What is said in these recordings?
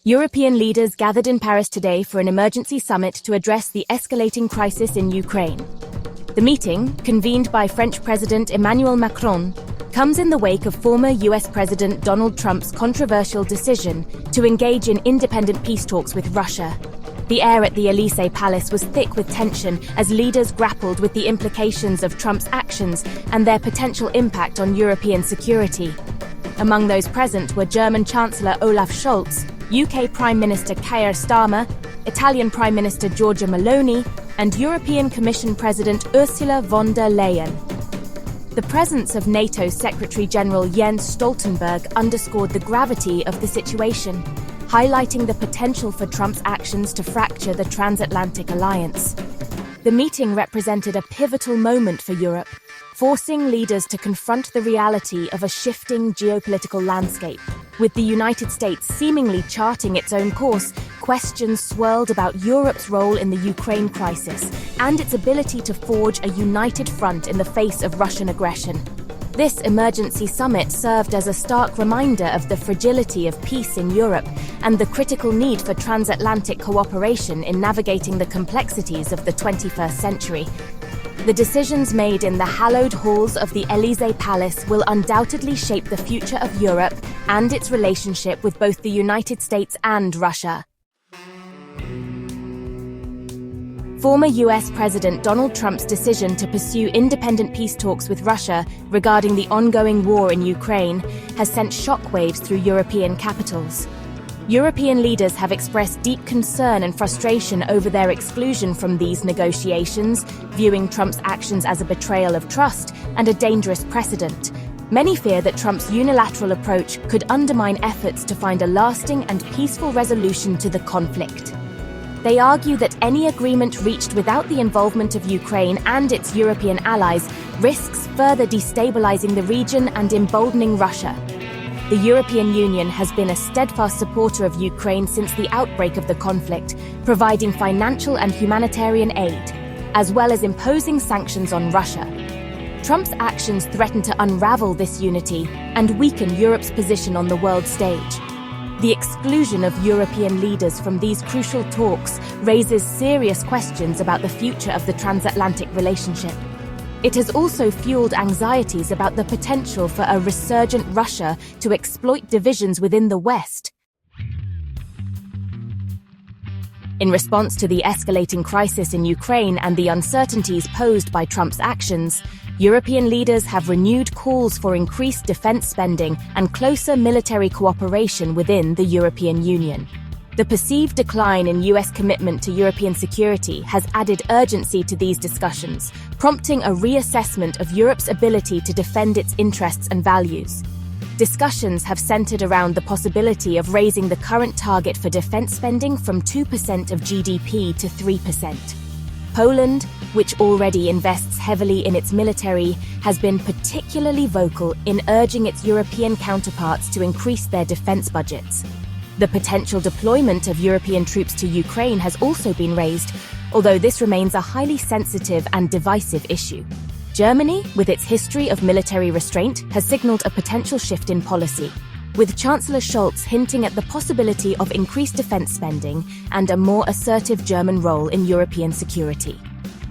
European leaders gathered in Paris today for an emergency summit to address the escalating crisis in Ukraine. The meeting, convened by French President Emmanuel Macron, comes in the wake of former US President Donald Trump's controversial decision to engage in independent peace talks with Russia. The air at the Élysée Palace was thick with tension as leaders grappled with the implications of Trump's actions and their potential impact on European security. Among those present were German Chancellor Olaf Scholz, UK Prime Minister Keir Starmer, Italian Prime Minister Giorgia Meloni, and European Commission President Ursula von der Leyen. The presence of NATO Secretary-General Jens Stoltenberg underscored the gravity of the situation, highlighting the potential for Trump's actions to fracture the transatlantic alliance. The meeting represented a pivotal moment for Europe, forcing leaders to confront the reality of a shifting geopolitical landscape. With the United States seemingly charting its own course, questions swirled about Europe's role in the Ukraine crisis and its ability to forge a united front in the face of Russian aggression. This emergency summit served as a stark reminder of the fragility of peace in Europe and the critical need for transatlantic cooperation in navigating the complexities of the 21st century. The decisions made in the hallowed halls of the Élysée Palace will undoubtedly shape the future of Europe and its relationship with both the United States and Russia. Former US President Donald Trump's decision to pursue independent peace talks with Russia regarding the ongoing war in Ukraine has sent shockwaves through European capitals. European leaders have expressed deep concern and frustration over their exclusion from these negotiations, viewing Trump's actions as a betrayal of trust and a dangerous precedent. Many fear that Trump's unilateral approach could undermine efforts to find a lasting and peaceful resolution to the conflict. They argue that any agreement reached without the involvement of Ukraine and its European allies risks further destabilizing the region and emboldening Russia. The European Union has been a steadfast supporter of Ukraine since the outbreak of the conflict, providing financial and humanitarian aid, as well as imposing sanctions on Russia. Trump's actions threaten to unravel this unity and weaken Europe's position on the world stage. The exclusion of European leaders from these crucial talks raises serious questions about the future of the transatlantic relationship. It has also fueled anxieties about the potential for a resurgent Russia to exploit divisions within the West. In response to the escalating crisis in Ukraine and the uncertainties posed by Trump's actions, European leaders have renewed calls for increased defense spending and closer military cooperation within the European Union. The perceived decline in US commitment to European security has added urgency to these discussions, prompting a reassessment of Europe's ability to defend its interests and values. Discussions have centered around the possibility of raising the current target for defense spending from 2% of GDP to 3%. Poland, which already invests heavily in its military, has been particularly vocal in urging its European counterparts to increase their defense budgets. The potential deployment of European troops to Ukraine has also been raised, although this remains a highly sensitive and divisive issue. Germany, with its history of military restraint, has signaled a potential shift in policy, with Chancellor Scholz hinting at the possibility of increased defense spending and a more assertive German role in European security.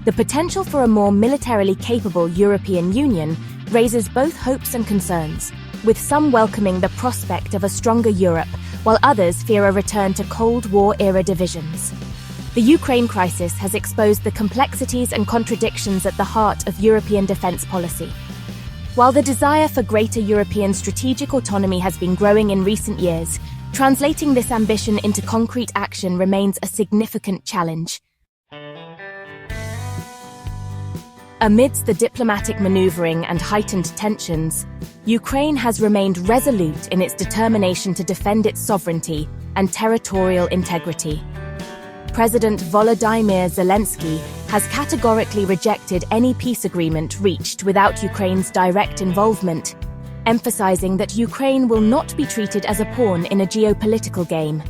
The potential for a more militarily capable European Union raises both hopes and concerns, with some welcoming the prospect of a stronger Europe, while others fear a return to Cold War-era divisions. The Ukraine crisis has exposed the complexities and contradictions at the heart of European defense policy. While the desire for greater European strategic autonomy has been growing in recent years, translating this ambition into concrete action remains a significant challenge. Amidst the diplomatic maneuvering and heightened tensions, Ukraine has remained resolute in its determination to defend its sovereignty and territorial integrity. President Volodymyr Zelensky has categorically rejected any peace agreement reached without Ukraine's direct involvement, emphasizing that Ukraine will not be treated as a pawn in a geopolitical game.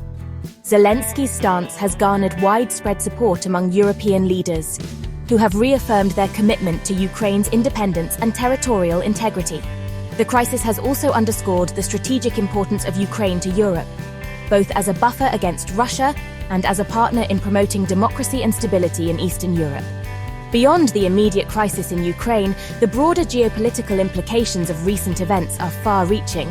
Zelensky's stance has garnered widespread support among European leaders, who have reaffirmed their commitment to Ukraine's independence and territorial integrity. The crisis has also underscored the strategic importance of Ukraine to Europe. both as a buffer against Russia and as a partner in promoting democracy and stability in Eastern Europe. Beyond the immediate crisis in Ukraine, the broader geopolitical implications of recent events are far-reaching.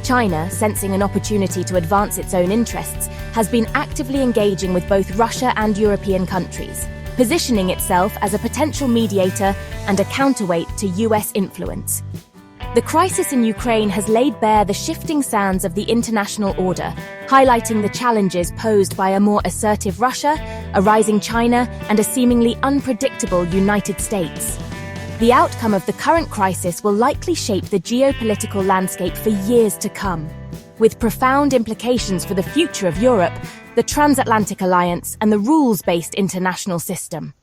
China, sensing an opportunity to advance its own interests, has been actively engaging with both Russia and European countries, positioning itself as a potential mediator and a counterweight to US influence. The crisis in Ukraine has laid bare the shifting sands of the international order, highlighting the challenges posed by a more assertive Russia, a rising China, and a seemingly unpredictable United States. The outcome of the current crisis will likely shape the geopolitical landscape for years to come, with profound implications for the future of Europe, the transatlantic alliance, and the rules-based international system.